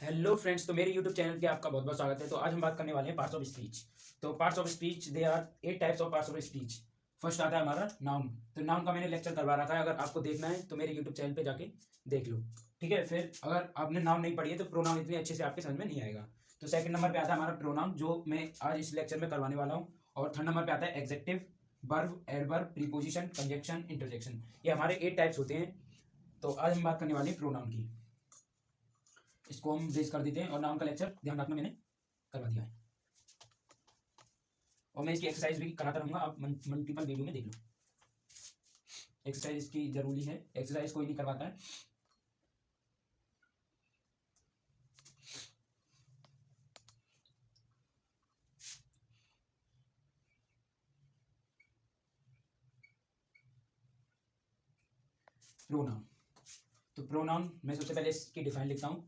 Hello friends, तो मेरे YouTube channel पे आपका बहुत बहुत स्वागत है। तो आज हम बात करने वाले हैं पार्ट्स ऑफ स्पीच। तो parts of speech they are 8 types of parts of speech. First आता है हमारा नाउन। तो नाउन का मैंने लेक्चर करवा रखा है, अगर आपको देखना है तो मेरे यूट्यूब चैनल पे जाके देख लो। ठीक है, फिर अगर आपने नाउन नहीं पढ़ी है तो प्रोनाउन इतनी अच्छे से आपके समझ में नहीं आएगा। तो सेकंड नंबर पे आता है हमारा प्रोनाउन, जो मैं आज इस लेक्चर में करवाने वाला हूँ। और थर्ड नंबर पे आता है executive, verb, adverb, preposition, conjunction, interjection. ये हमारे 8 टाइप्स होते हैं। तो आज हम बात करने वाले हैं प्रोनाउन की। इसको हम बेस कर देते हैं, और नाउन का लेक्चर ध्यान रखना मैंने करवा दिया है। और मैं इसकी एक्सरसाइज भी कराता रहूंगा, आप मल्टीपल वीडियो में देख लो। एक्सरसाइज इसकी जरूरी है, एक्सरसाइज कोई नहीं करवाता है। प्रोनाउन। तो प्रोनाउन मैं सबसे पहले इसकी डिफाइन लिखता हूं।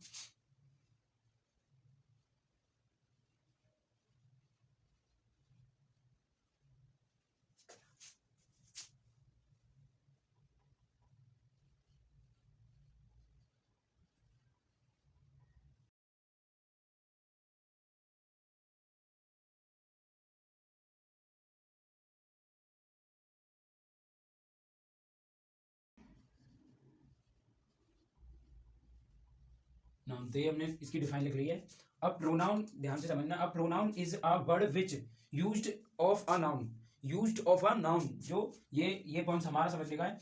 नाउन, तो ये हमने इसकी डिफाइन लिख ली है। अब प्रोनाउन ध्यान से समझना। अब pronoun is a word which used of a noun. Used of a noun, जो ये पॉइंट हमारा समझ लेगा है।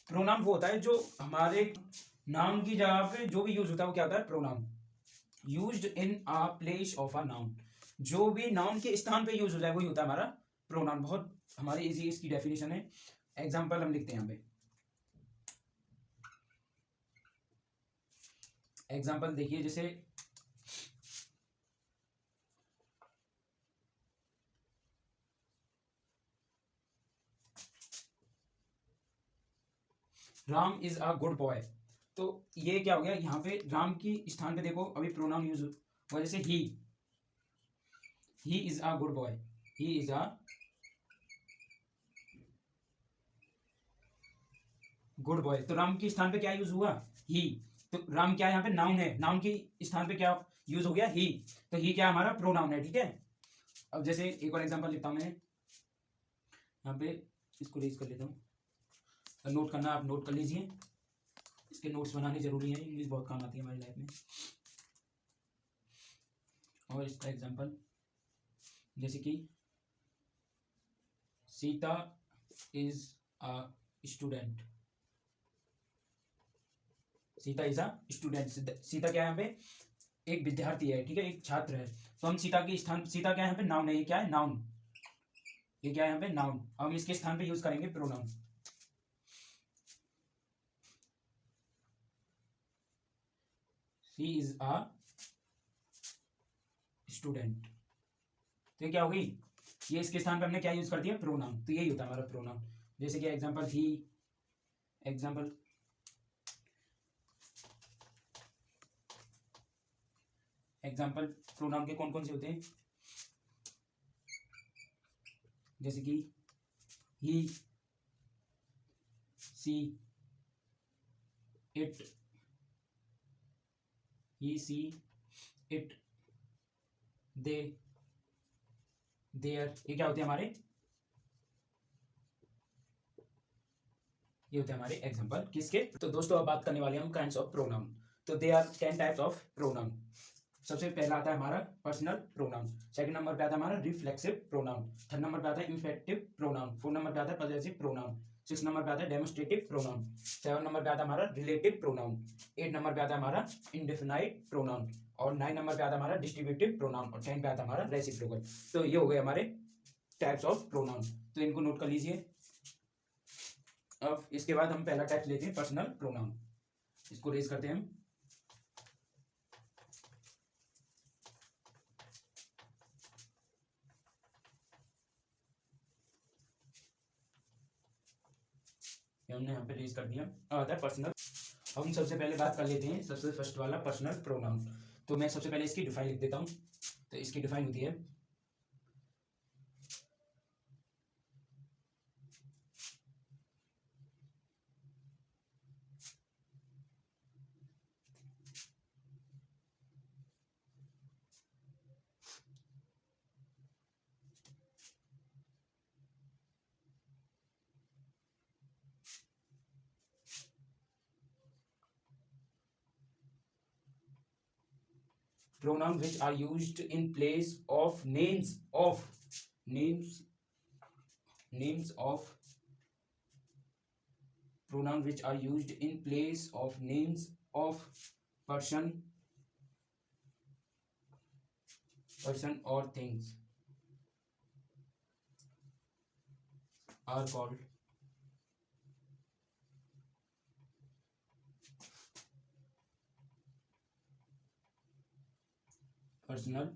प्रोनाउन वो होता है जो हमारे नाउन की जगह पे जो भी यूज होता है वो क्या होता है, pronoun. Used in a place of a noun, जो भी नाउन के स्थान पे यूज हो जाए वही होता है हमारा प्रोनाउन। बहुत हमारी इजी इसकी डेफिनेशन है। एग्जांपल हम लिखते हैं यहाँ पे। एग्जांपल देखिए, जैसे Ram is a good boy. तो ये क्या हो गया, यहाँ पे राम की स्थान पे देखो अभी प्रोनाउन यूज हुआ, जैसे he is a good boy. He is a good boy. तो राम के स्थान पे क्या यूज हुआ, ही। तो राम क्या यहाँ पे नाउन है, नाउन की स्थान पे क्या यूज हो गया, ही। तो ही क्या हमारा प्रोनाउन है, ठीक है। अब जैसे एक और एग्जांपल लिखता हूं मैं यहाँ पे। इसको रेज कर लेता हूँ। नोट करना, आप नोट कर लीजिए। इसके नोट्स बनाने जरूरी है, इंग्लिश बहुत काम आती है हमारी लाइफ में। और इसका एग्जांपल जैसे कि Sita is a student. Sita is a student. Sita क्या है यहाँ पे, एक विद्यार्थी है, ठीक है, एक छात्र है। तो हम सीता के स्थान, सीता क्या है यहाँ पे, नाउन है। ये क्या है, नाउन। ये क्या है यहाँ पे, नाउन। अब हम इसके स्थान पे यूज करेंगे pronoun. He is a student. तो ये क्या हो गई, ये इसके स्थान पे हमने क्या यूज कर दिया, प्रोनाउन। तो यही होता है हमारा प्रोनाउन। जैसे कि एग्जांपल ही, एग्जांपल एग्जांपल प्रोनाउन के कौन कौन से होते हैं, जैसे कि he, she, it, he, she, it, they, their. ये क्या होते हैं हमारे, ये होते हैं हमारे एग्जांपल किसके। तो दोस्तों अब बात करने वाले हैं हम काइंड्स ऑफ प्रोनाउन। तो they are 10 types of pronoun. सबसे पहला आता है हमारा पर्सनल प्रोनाउन। सेकंड नंबर पे आता है हमारा रिफ्लेक्सिव प्रोनाउन। थर्ड नंबर पे आता है इंफेक्टिव प्रोनाउन। फोर्थ नंबर पे आता है पजेसिव प्रोनाउन। सिक्स नंबर पे आता है डेमोस्ट्रेटिव प्रोनाउन। सेवन नंबर पे आता है हमारा रिलेटिव प्रोनाउन। एट नंबर पे आता है हमारा इंडेफिनाइट प्रोनाउन। और नाइन नंबर पे आता है हमारा डिस्ट्रीब्यूटिव प्रोनाउन। और 10 पे आता है हमारा रेसिप्रोकल। तो ये हो गए हमारे टाइप्स ऑफ प्रोनाउन। तो इनको नोट कर लीजिए। अब इसके बाद हम पहला टाइप लेते हैं पर्सनल प्रोनाउन। इसको रेज करते हैं हम। ये हमने यहाँ पे रेज कर दिया। अब आता है पर्सनल। हम सबसे पहले बात कर लेते हैं सबसे फर्स्ट वाला पर्सनल प्रोनाउन। तो मैं सबसे पहले इसकी डिफाइन लिख देता हूँ। तो इसकी डिफाइन होती है, pronoun which are used in place of names of pronoun which are used in place of names of person or things are called personal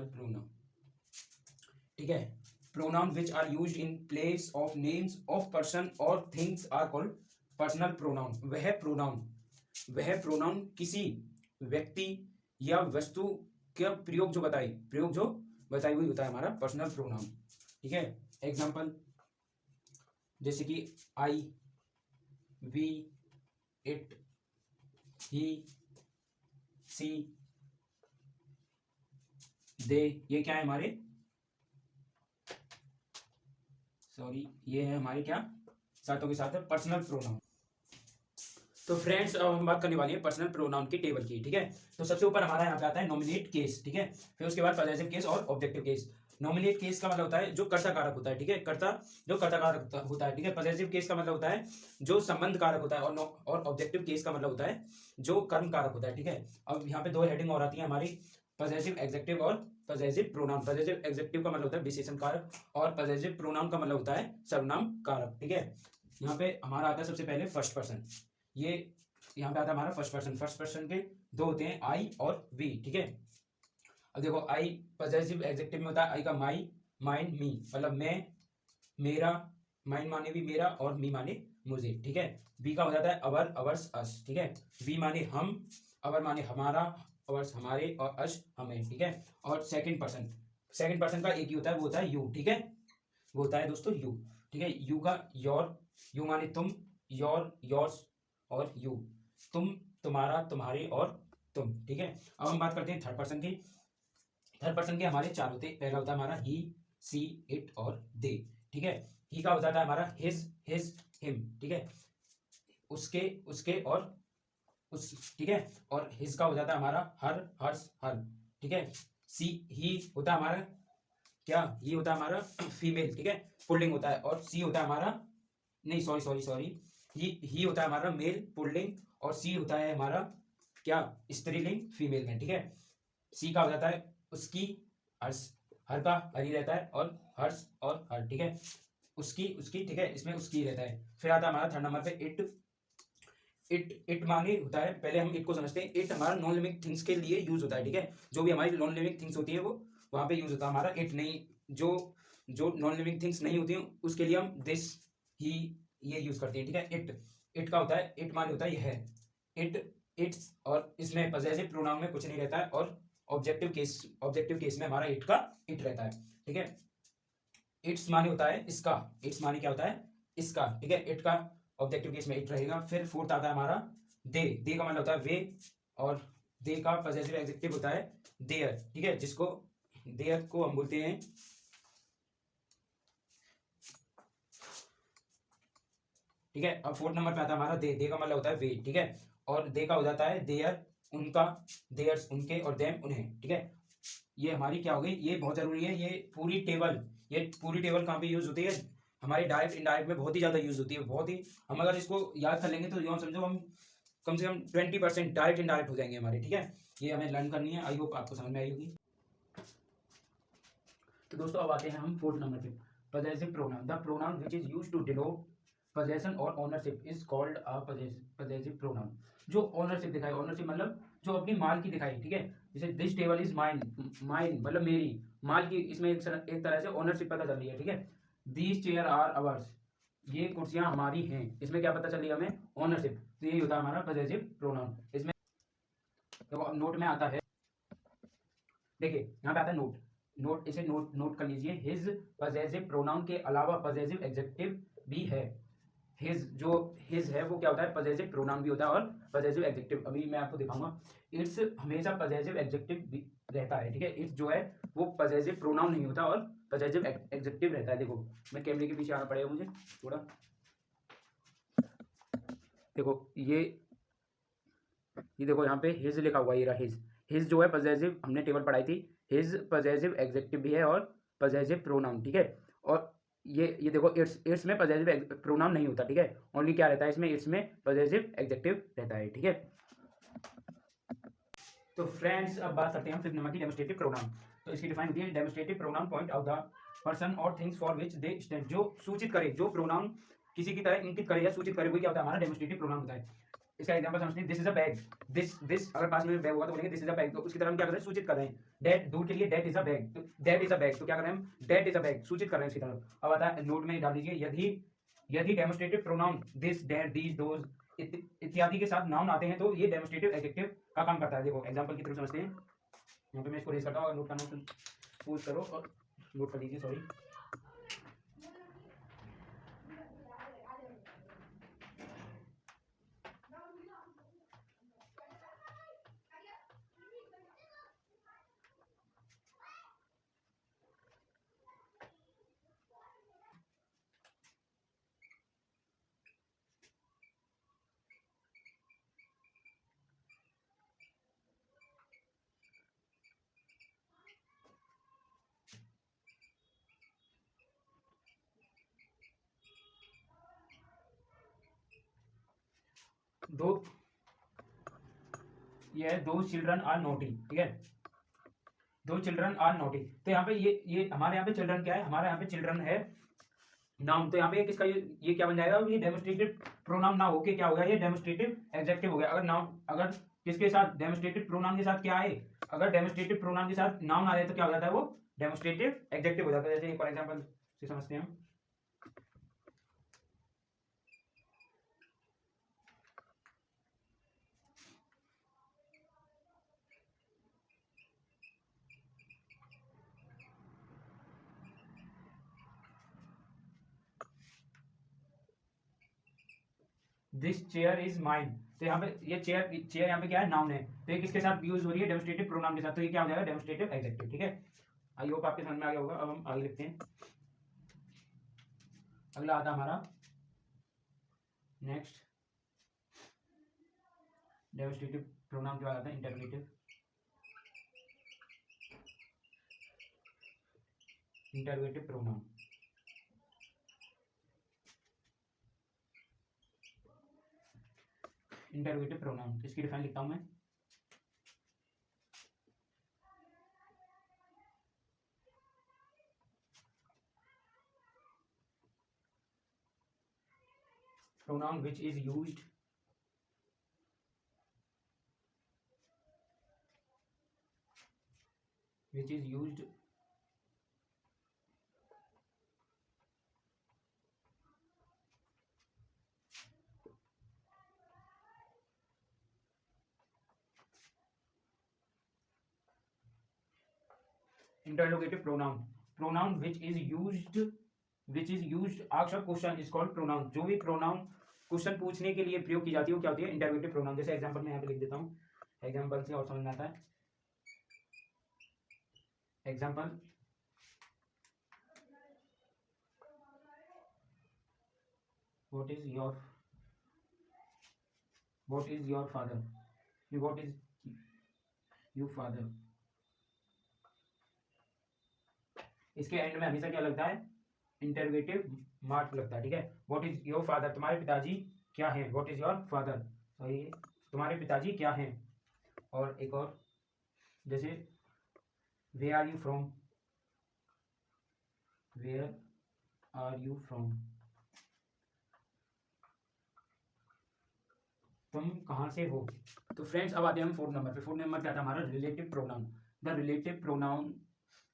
pronoun। ठीक है, pronoun which are used in place of names of person or things are called personal pronoun। वह pronoun किसी व्यक्ति या वस्तु का प्रयोग जो बताई हुई होता है हमारा पर्सनल प्रोनाउन। ठीक है, एग्जांपल जैसे कि आई, वी, इट, ही, सी, दे, ये क्या है हमारे ये है हमारे क्या साथों के साथ है पर्सनल प्रोनाउन। तो फ्रेंड्स अब हम बात करने वाली है पर्सनल प्रोनाउन की टेबल की। ठीक है, तो सबसे ऊपर हमारा यहाँ पे आता है नॉमिनेट केस। ठीक है, फिर उसके बाद पॉजेसिव केस और ऑब्जेक्टिव केस। नॉमिनेट केस का मतलब होता है जो कर्ता कारक होता है। ठीक है, कर्ता कारक होता है। ठीक है, पॉजेसिव केस का मतलब होता है जो संबंध कारक होता है और ऑब्जेक्टिव केस का मतलब होता है जो कर्म कारक होता है। ठीक है, अब यहाँ पे दो हेडिंग और आती है हमारी, पॉजेसिव एडजेक्टिव और पॉजेसिव प्रोनाउन। पॉजेसिव एडजेक्टिव का मतलब होता है विशेषण कारक और पॉजेसिव प्रोनाउन का मतलब होता है सर्वनाम कारक। ठीक है, यहाँ पे हमारा आता है सबसे पहले फर्स्ट पर्सन। ये यहाँ पे आता है हमारा फर्स्ट पर्सन के दो होते हैं, आई और वी। ठीक है, अब देखो आई पॉजेसिव एडजेक्टिव में होता है आई का माई, माइन, मी, मतलब मैं, मेरा, माइन माने भी मेरा और मी माने मुझे। ठीक है, वी का हो जाता है अवर, अवर्स, अस। ठीक है, वी माने हम, अवर माने हमारा, अवर्स हमारे और अस हमें। ठीक है, और सेकंड पर्सन का एक ही होता है, वो होता है यू। ठीक है, वो होता है दोस्तों यू। ठीक है, यू का योर, यू माने तुम, योर, योर्स और यू, तुम, तुम्हारा, तुम्हारे और तुम। ठीक है, अब हम बात करते हैं थर्ड पर्सन के हमारे चार होते हैं। पहला होता है हमारा ही, सी, इट और दे। ठीक है, ही का हो जाता है हमारा हिज, हिम। ठीक है, उसके और उस। ठीक है, और हिज का हो जाता है हमारा हर, हर्स, हर। ठीक है, सी, ही होता है हमारा क्या, ही होता है हमारा फीमेल। ठीक है, पुल्लिंग होता है। और सी होता है हमारा, नहीं सॉरी, ही होता है हमारा मेल पुल्लिंग, और सी होता है हमारा क्या, स्त्रीलिंग फीमेल में। ठीक है, सी का हो जाता है उसकी, हर्ष, हर का हरी रहता है, और हर्ष और हर। ठीक है, उसकी। ठीक है, इसमें उसकी रहता है। फिर आता है हमारा थर्ड नंबर पे इट माने होता है, पहले हम इट को समझते हैं। इट हमारा नॉन लिविंग थिंग्स के लिए यूज होता है। ठीक है, जो भी हमारी नॉन लिविंग थिंग्स होती है वो वहां पे यूज होता है हमारा इट। नहीं, जो नॉन लिविंग थिंग्स नहीं होती हैं उसके लिए हम दिस, ही, ये यूज करते हैं। ठीक है, इट का होता है, इट माने होता है यह, इट्स, और इसमें पॉजेसिव प्रोनाउन में कुछ नहीं रहता है, और ऑब्जेक्टिव केस में हमारा इट का इट रहता है। ठीक है, इट्स माने होता है इसका, इट्स माने क्या होता है इसका। ठीक है, इट का ऑब्जेक्टिव केस में इट रहेगा। फिर फोर्थ आता है हमारा दे का मतलब होता है वे, और दे का पॉजेसिव एडजेक्टिव होता है देयर। ठीक है, जिसको देयर को हम बोलते हैं, ठीक है। अब फोर्थ नंबर पे आता है हमारा दे का मतलब होता है वे। ठीक है, और दे का हो जाता है देयर, उनका, देयर्स उनके, और देम उन्हें। ठीक है, ये हमारी क्या हो गई, ये बहुत जरूरी है। ये पूरी टेबल कहाँ पे यूज होती है, हमारे डायरेक्ट इनडायरेक्ट में बहुत ही ज्यादा यूज होती है। बहुत ही, हम अगर इसको याद कर लेंगे तो यूँ समझो हम कम से कम 20% डायरेक्ट इनडायरेक्ट हो जाएंगे हमारे। ठीक है, ये हमें लर्न करनी है। आई होप आपको समझ में आई होगी। तो दोस्तों अब आते हैं हम फोर्थ नंबर पे, possessive pronoun. The pronoun which is used to denote possession और ownership is called a possessive pronoun। जो ओनरशिप दिखाए, ओनरशिप मतलब जो अपनी माल की दिखाई। ठीक है, जैसे दिस टेबल इज माइन मतलब मेरी माल की, इसमें एक तरह से ओनरशिप पता चल रही है। ठीक है, दीज चेयर आर अवर्स, ये कुर्सियां हमारी हैं, इसमें क्या पता चल रही है हमें, ओनरशिप। तो यही होता है हमारा पॉजेसिव प्रोनाउन। इसमें देखो अब नोट में आता है, देखिए यहाँ पे आता है नोट, इसे नोट कर लीजिए। हिज पॉजेसिव प्रोनाउन के अलावा पॉजेसिव एडजेक्टिव भी है। हिज है वो क्या होता है, पॉजेसिव प्रोनाउन भी होता है और पॉजेसिव एडजेक्टिव। अभी मैं आपको दिखाऊंगा। इट्स हमेशा पॉजेसिव एडजेक्टिव भी रहता है। ठीक है, इट्स जो है वो पॉजेसिव प्रोनाउन नहीं होता और पॉजेसिव एडजेक्टिव रहता है। देखो मैं कैमरे के पीछे आना पड़ेगा मुझे थोड़ा। देखो ये ये देखो यहाँ पे हिज लिखा हुआ है, ये रहा हिज। हिज जो है पजेसिव, हमने टेबल पढ़ाई थी, हिज पजेसिव एग्जेक्टिव भी है और पजेसिव प्रोनाउन, ठीक है। और ये देखो इट्स में पजेसिव प्रोनाउन नहीं होता, ठीक है। ओनली क्या रहता है इसमें, इट्स में पजेसिव एग्जेक्टिव रहता है, ठीक है। तो फ्रेंड्स अब बात करते हैं फिफ्थ नंबर की, डेमोस्ट्रेटिव प्रोनाउन। तो इसकी डिफाइन होती है, demonstrative pronoun point out the person और things for which they stand. जो सूचित करे, जो प्रोनाउन किसी की तरह इंगित करे या सूचित करे, वही क्या होता है, हमारा डेमोस्ट्रेटिव प्रोनाउन होता है। इसका एग्जांपल समझते हैं, this is a bag. This अगर पास में बैग हुआ तो बोलेंगे दिस इज अ बैग, तो उसकी तरह हम क्या कर रहे हैं, सूचित कर रहे हैं। डेट दूर के लिए डेट इज अ बैग, तो डेट इज अ बैग, तो क्या कर रहे हैं हम, डेट इज अ बैग, सूचित कर रहे हैं उसकी तरफ। अब आता है नोट में डाल दीजिए, यदि यदि demonstrative pronoun this that these those इत्यादि के साथ नाउन आते हैं तो ये डेमोस्ट्रेटिव एडजेक्टिव का काम करता है। देखो एग्जांपल की तरफ समझते हैं। यहाँ पे मैं इसको रेज करता हूँ, नोट करना पूछ करो और नोट कर लीजिए, सॉरी। दो ये है, दो चिल्ड्रन आर नोटी, ठीक है। दो चिल्ड्रन आर नोटी, तो यहाँ पे ये हमारे यहाँ पे चिल्ड्रन क्या है, हमारे यहाँ पे चिल्ड्रन है नाउन। तो यहाँ पे किसका ये क्या बन जाएगा, ये डेमोस्ट्रेटिव प्रोनाउन ना होके क्या हो गया, ये डेमोस्ट्रेटिव एडजेक्टिव हो गया। अगर नाउन, अगर किसके साथ, डेमोस्ट्रेटिव प्रोनाउन के साथ क्या आए, अगर डेमोस्ट्रेटिव प्रोनाउन के साथ नाउन आ जाए तो क्या हो जाता है, वो डेमोस्ट्रेटिव एडजेक्टिव हो जाता है। जैसे एक और एग्जांपल से समझते हैं हम। दिस चेयर इज माइन, तो यहाँ पे ये चेयर चेयर यहाँ पे क्या है, नाउन है, तो ये किसके साथ यूज हो रही है, डेमोस्ट्रेटिव प्रोनाउन के साथ, तो ये क्या हो जाएगा, डेमोस्ट्रेटिव एडजेक्टिव, ठीक है। आई होप आपके समझ में आ गया होगा। अब हम आगे लिखते हैं। अगला आता हमारा नेक्स्ट डेमोस्ट्रेटिव प्रोनाउन के बाद आता है interrogative. Interrogative pronoun, interrogative pronoun इसकी डिफाइन लिखता हूं मैं। Pronoun which is used which is used interrogative pronoun, pronoun which is used ask a question is called pronoun। जो भी प्रोनाउन क्वेश्चन पूछने के लिए प्रयोग की जाती है वो क्या होती है, इंटरोगेटिव प्रोनाउन। जैसे एग्जांपल मैं यहाँ पे लिख देता हूँ, एग्जांपल से और समझ में आता है। Example, what is your father, what is you father। इसके एंड में हमेशा क्या लगता है, इंटरोगेटिव मार्क लगता है, ठीक है। व्हाट इज योर फादर, तुम्हारे पिताजी क्या हैं, what is your father, sorry तुम्हारे पिताजी क्या हैं। और एक और जैसे where are you from, where are you from, तुम कहाँ से हो। तो फ्रेंड्स अब आते हैं हम फोर्थ नंबर पे। फोर्थ नंबर क्या था हमारा, relative pronoun. The relative pronoun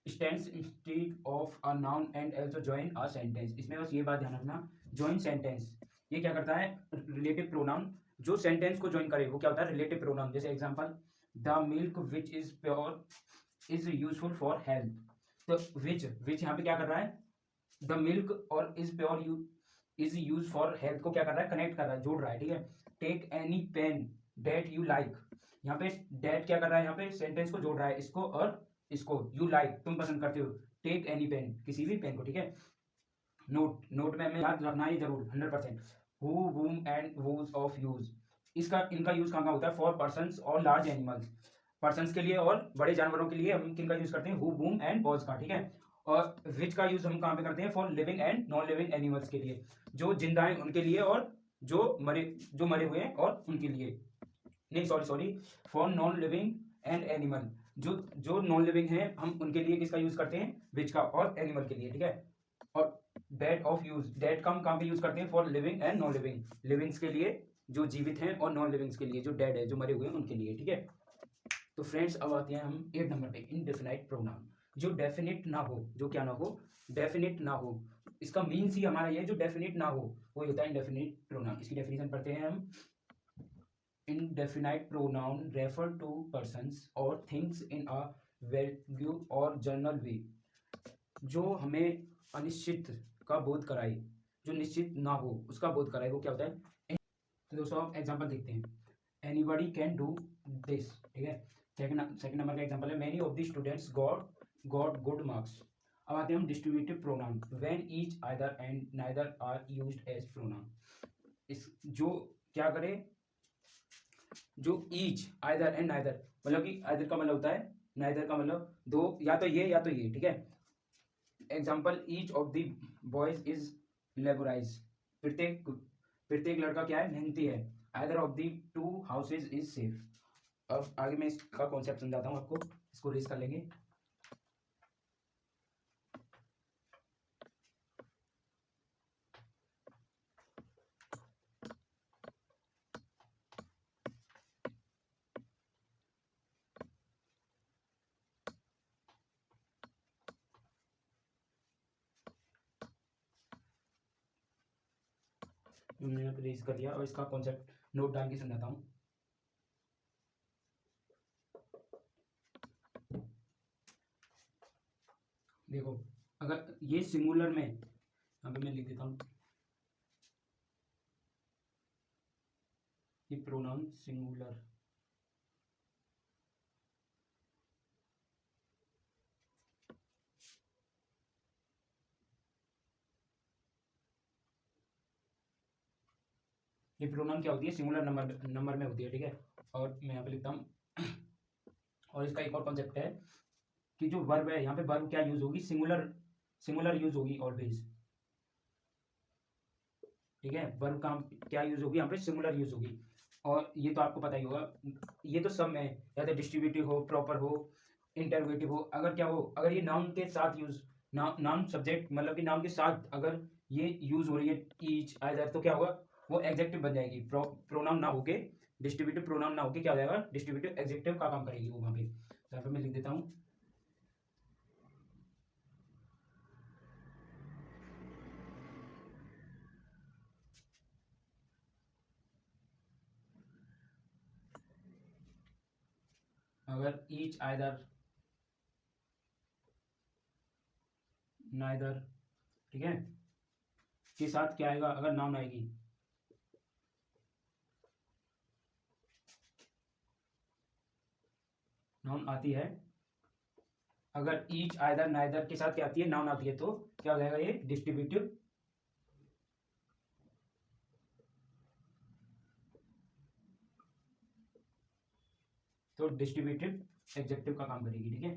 stands instead of a noun and also join a sentence. इसमें बस ये बात ध्यान रखना, जॉइन सेंटेंस, ये क्या करता है, रिलेटिव प्रोनाउन जो सेंटेंस को जॉइन करे वो क्या होता है, रिलेटिव प्रोनाउन। जैसे example, the milk which is pure is useful for health. तो विच यहाँ पे क्या कर रहा है, द मिल्क और is pure you is use for health को क्या कर रहा है, कनेक्ट कर रहा है, जोड़ रहा है, ठीक है। Take any pen that you like, यहाँ पे डेट क्या कर रहा है, यहाँ पे सेंटेंस को जोड़ रहा है, इसको और इसको, यू लाइक तुम पसंद करते हो, टेक एनी पेन किसी भी पेन को, ठीक है। नोट, नोट में हमें याद रखना ही जरूर 100%, who whom and whose of use, इसका इनका यूज कहाँ होता है? फॉर पर्सन्स और लार्ज एनिमल्स, पर्सन्स के लिए और बड़े जानवरों के लिए हम किनका यूज करते हैं? हु, बूम एंड पॉज का, ठीक है। और विच का यूज हम कहाँ पे करते हैं? For living and non living animals के लिए, जो जिंदा हैं उनके लिए और जो मरे हुए हैं और उनके लिए, नहीं sorry, for non living and animal, जो नॉन लिविंग है हम उनके लिए किसका यूज करते हैं? विच का, और एनिमल के लिए, ठीक है। और डेट ऑफ यूज, डेट का हम कहाँ पे यूज करते हैं? For living and non living, livings के लिए जो जीवित हैं और नॉन लिविंग्स के लिए जो डेड है, जो मरे हुए हैं उनके लिए, ठीक है। तो फ्रेंड्स अब आते हैं हम 8 नंबर पे, इनडेफिनाइट प्रोनाउन, जो डेफिनेट ना हो, जो क्या ना हो? डेफिनेट ना हो। इसका मीन्स ही हमारा ये, जो डेफिनेट ना हो वो होता है इनडेफिनिट प्रोनाउन। इसकी डेफिनेशन पढ़ते हैं हम। Indefinite pronoun refer to persons or things in a vague और जनरल वे, जो हमें अनिश्चित का बोध कराए, जो निश्चित ना हो उसका बोध कराए, वो क्या होता है? तो दोस्तों आप एग्जांपल देखते हैं। एनीबडी कैन डू दिस, ठीक है। सेकंड नंबर का एग्जांपल है, many of the students got good marks. अब आते हैं हम distributive pronoun, when each either and neither are used as pronoun. इस जो क्या करे? जो ईच, आइदर एंड नाइदर, मतलब कि आइदर का मतलब होता है, नाइदर का मतलब दो, या तो ये या तो ये, ठीक है। Example, each of the boys is laborious, प्रत्येक लड़का क्या है? मेहनती है। Either of the two houses is safe. अब आगे मैं इसका कॉन्सेप्ट समझाता हूँ आपको, इसको रेस कर लेंगे। मैंने रेस कर लिया और इसका कॉन्सेप्ट नोट डाल के समझाता हूँ। देखो, अगर ये सिंगुलर में, यहाँ पे मैं लिख देता हूँ, ये प्रोनाउन सिंगुलर, ये प्रोनाउन क्या होती है? सिंगुलर नंबर में होती है, ठीक है। और मैं यहाँ पे लिखता हूँ और इसका एक और कॉन्सेप्ट है कि जो वर्ब है, यहाँ पे वर्ब क्या यूज होगी? सिंगुलर यूज होगी ऑलवेज, ठीक है। वर्ब का क्या यूज होगी? यहाँ पे सिंगुलर यूज होगी। और ये तो आपको पता ही होगा, ये तो सब में, या तो डिस्ट्रीब्यूटिव हो, प्रॉपर हो, इंटरोगेटिव हो, अगर क्या हो, अगर ये नाउन के साथ यूज, नाउन सब्जेक्ट, मतलब कि नाउन के साथ अगर ये यूज हो रही है ईच, आइदर, तो क्या होगा? वो एग्जेक्टिव बन जाएगी। प्रोनाउन ना होके, डिस्ट्रीब्यूटिव प्रोनाउन ना होके क्या हो जाएगा? डिस्ट्रीब्यूटिव एग्जेक्टिव का काम करेगी वो वहां पे। यहाँ पे मैं लिख देता हूँ, अगर ईच, आइदर, नाइदर, ठीक है, के साथ क्या आएगा? अगर नाउन आएगी, नाउन आती है, अगर ईच, आइदर, नाइदर के साथ क्या आती है? नाउन आती है, तो क्या हो जाएगा? ये डिस्ट्रीब्यूटिव, तो डिस्ट्रीब्यूटिव एग्जेक्टिव का काम करेगी, ठीक है।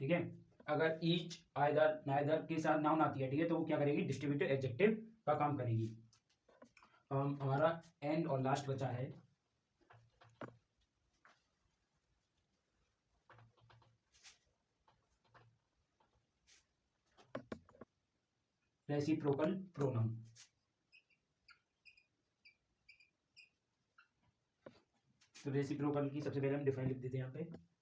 ठीक है, अगर ईच, आइदर, नाइदर के साथ नाउन आती है, ठीक है, तो वो क्या करेगी? डिस्ट्रीब्यूटिव एग्जेक्टिव का काम करेगी। हमारा एंड और लास्ट बचा है रेसिप्रोकल प्रोनाउन। तो रेसिप्रोकल की सबसे पहले हम डिफाइन लिख देते हैं यहाँ पे।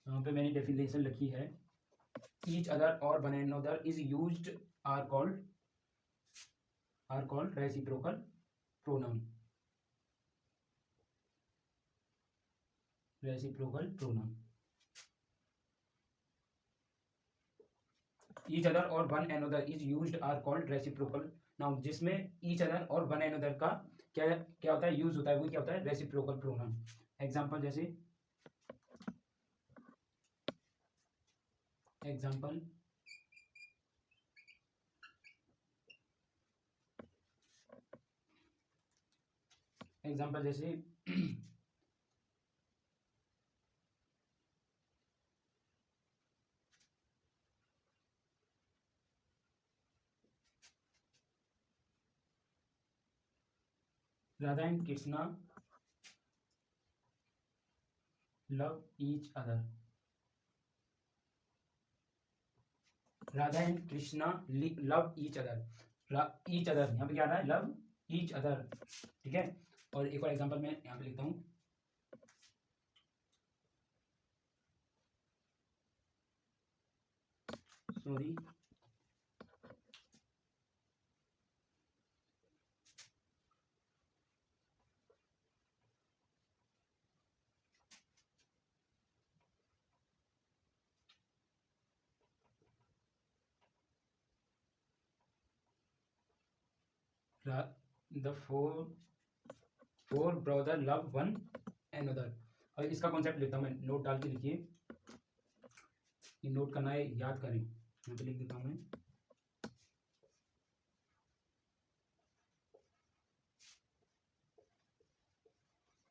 यहाँ पे मैंने डेफिनेशन लिखी है, each other or one another is used are called reciprocal pronoun. Reciprocal pronoun. each other और one another is used are called reciprocal noun. जिसमें each other और one another का क्या क्या होता है, यूज होता है, वो क्या होता है, रेसिप्रोकल प्रोनाउन. एग्जांपल जैसे एग्जांपल एग्जांपल जैसे Radha and Krishna love each other. Radha and Krishna love each other. Each other यहाँ पे क्या आ रहा है, लव ईच अदर. ठीक है. और एक और एग्जांपल मैं यहाँ पे लिखता हूँ. Sorry, the four brother love one another. और इसका कॉन्सेप्ट लिखता हूँ मैं, नोट डाल के लिखिए. ये नोट करना है, याद करें. यहाँ पे लिख देता हूँ मैं.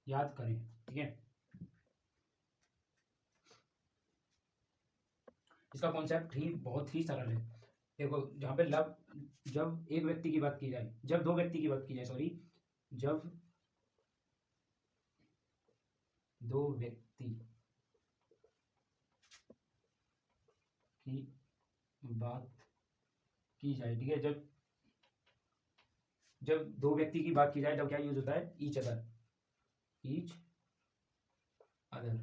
याद करें. ठीक है. इसका कॉन्सेप्ट ही बहुत ही सरल है. देखो जहाँ पे लव, जब एक व्यक्ति की बात की जाए, जब दो व्यक्ति की बात की जाए, सॉरी, जब दो व्यक्ति की बात की जाए, ठीक है, जब दो व्यक्ति की बात की जाए, तब क्या यूज होता है, ईच अदर. Each other.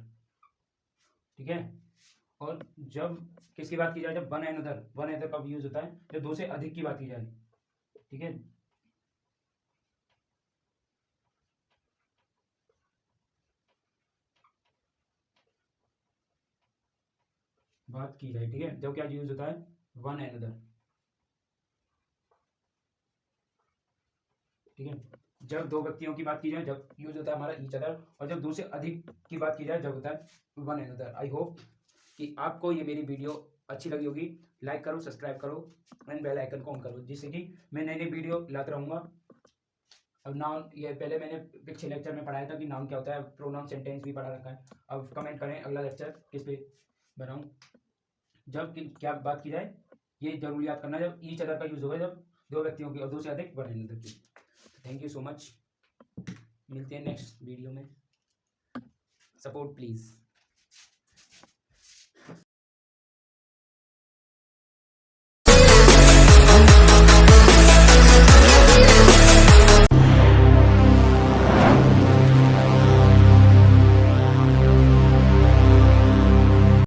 ठीक है. और जब किसकी बात की जाए, जब वन अनदर, वन अनदर का यूज होता है जब दो से अधिक की बात की जाए. ठीक है. बात की जाए, ठीक है, जब क्या यूज होता है, वन अनदर. ठीक है. जब दो व्यक्तियों की बात की जाए, जब यूज होता है हमारा ईच अदर. और जब दो से अधिक की बात की जाए, जब होता है वन अनदर. आई होप कि आपको ये मेरी वीडियो अच्छी लगी होगी. लाइक करो, सब्सक्राइब करो एंड बेल आइकन को ऑन करो, जिससे कि मैं नई नई वीडियो लाता रहूँगा. अब नाउन, ये पहले मैंने पिछले लेक्चर में पढ़ाया था कि नाउन क्या होता है, प्रोनाउन सेंटेंस भी पढ़ा रखा है. अब कमेंट करें अगला लेक्चर किस पे बनाऊँ. जब क्या बात की जाए, ये जरूर याद करना, जब ईच अदर का यूज होगा, जब दो व्यक्तियों की और दो से अधिक वन अनदर की. Thank you so much. मिलते हैं नेक्स्ट वीडियो में. Support please.